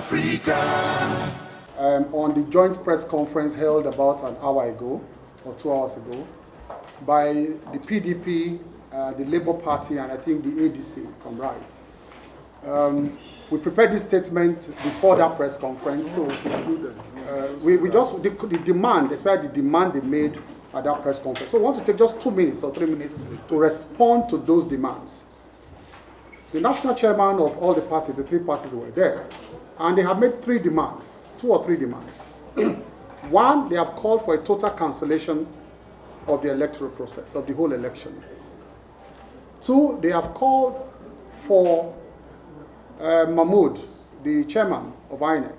Africa. On the joint press conference held about an hour ago, or 2 hours ago, by the PDP, the Labour Party, and I think the ADC, if I'm right. We prepared this statement before that press conference, so we just, the demand, especially the demand they made at that press conference. So we want to take just 2 minutes or 3 minutes to respond to those demands. The national chairman of all the parties, the 3 parties were there, and they have made 3 demands, 2 or 3 demands. One, they have called for a total cancellation of the electoral process, of the whole election. 2, they have called for Mahmoud, the chairman of INEC,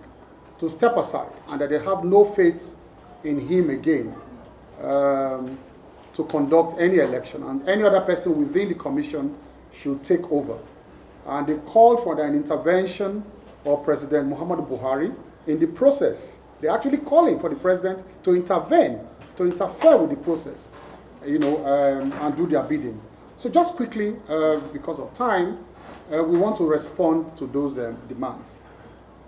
to step aside and that they have no faith in him again to conduct any election, and any other person within the commission should take over. And they called for an intervention of President Muhammadu Buhari in the process. They're actually calling for the president to intervene, to interfere with the process, and do their bidding. So just quickly, because of time, we want to respond to those demands.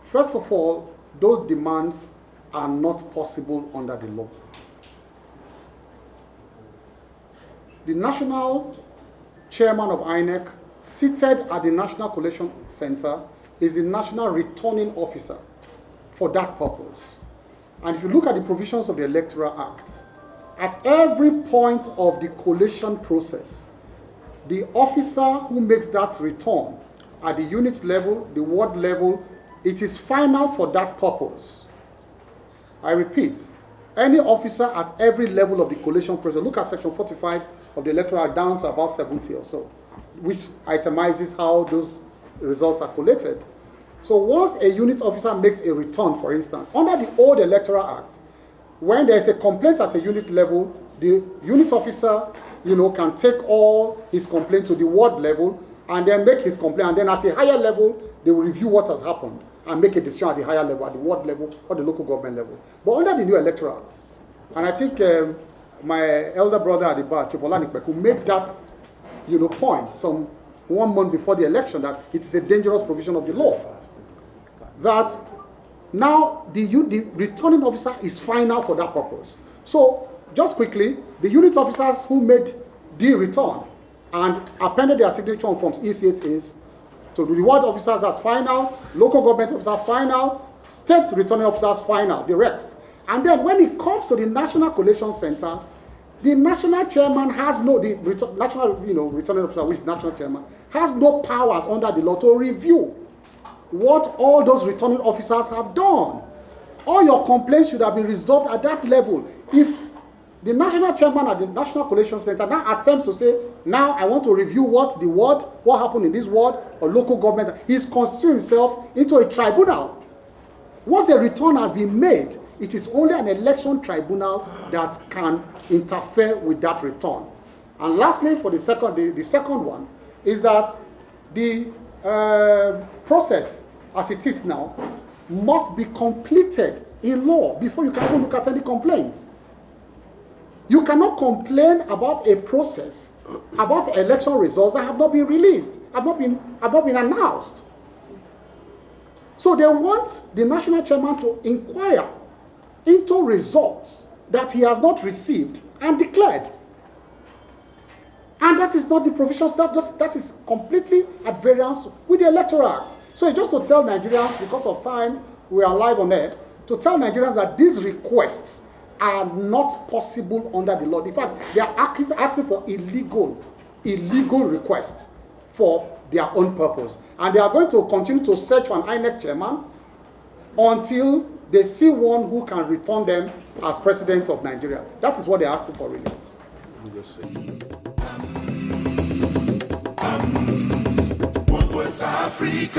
First of all, those demands are not possible under the law. The national chairman of INEC, seated at the National Collation Center, is the national returning officer for that purpose. And if you look at the provisions of the Electoral Act, at every point of the collation process, the officer who makes that return at the unit level, the ward level, it is final for that purpose. I repeat, any officer at every level of the collation process, look at section 45 of the Electoral Act down to about 70 or so, which itemizes how those results are collated. So once a unit officer makes a return, for instance, under the old Electoral Act, when there is a complaint at a unit level, the unit officer can take all his complaint to the ward level and then make his complaint, and then at a higher level, they will review what has happened and make a decision at the higher level, at the ward level or the local government level. But under the new Electoral Act, and I think my elder brother at the bar, Chief Olanikbeku, who made that point 1 month before the election, that it is a dangerous provision of the law, that now the returning officer is final for that purpose. So just quickly, the unit officers who made the return and appended their signature on forms E68s to the ward officers, that's final, local government officers final, state returning officers final, the recs. And then when it comes to the National Collation Center, the national chairman has national returning officer, which national chairman, has no powers under the law to review what all those returning officers have done. All your complaints should have been resolved at that level. If the national chairman at the National Collation Center now attempts to say, now I want to review what happened in this ward or local government, he's constituting himself into a tribunal. Once a return has been made, it is only an election tribunal that can interfere with that return. And lastly, for the second one, is that the process, as it is now, must be completed in law before you can even look at any complaints. You cannot complain about a process, about election results that have not been released, have not been announced. So they want the national chairman to inquire into results that he has not received and declared. And that is not the provisions, that is completely at variance with the Electoral Act. So it's just to tell Nigerians, because of time, we are live on air, to tell Nigerians that these requests are not possible under the law. In fact, they are asking for illegal requests for their own purpose. And they are going to continue to search for an INEC chairman until they see one who can return them as president of Nigeria. That is what they are asking for, really. Africa.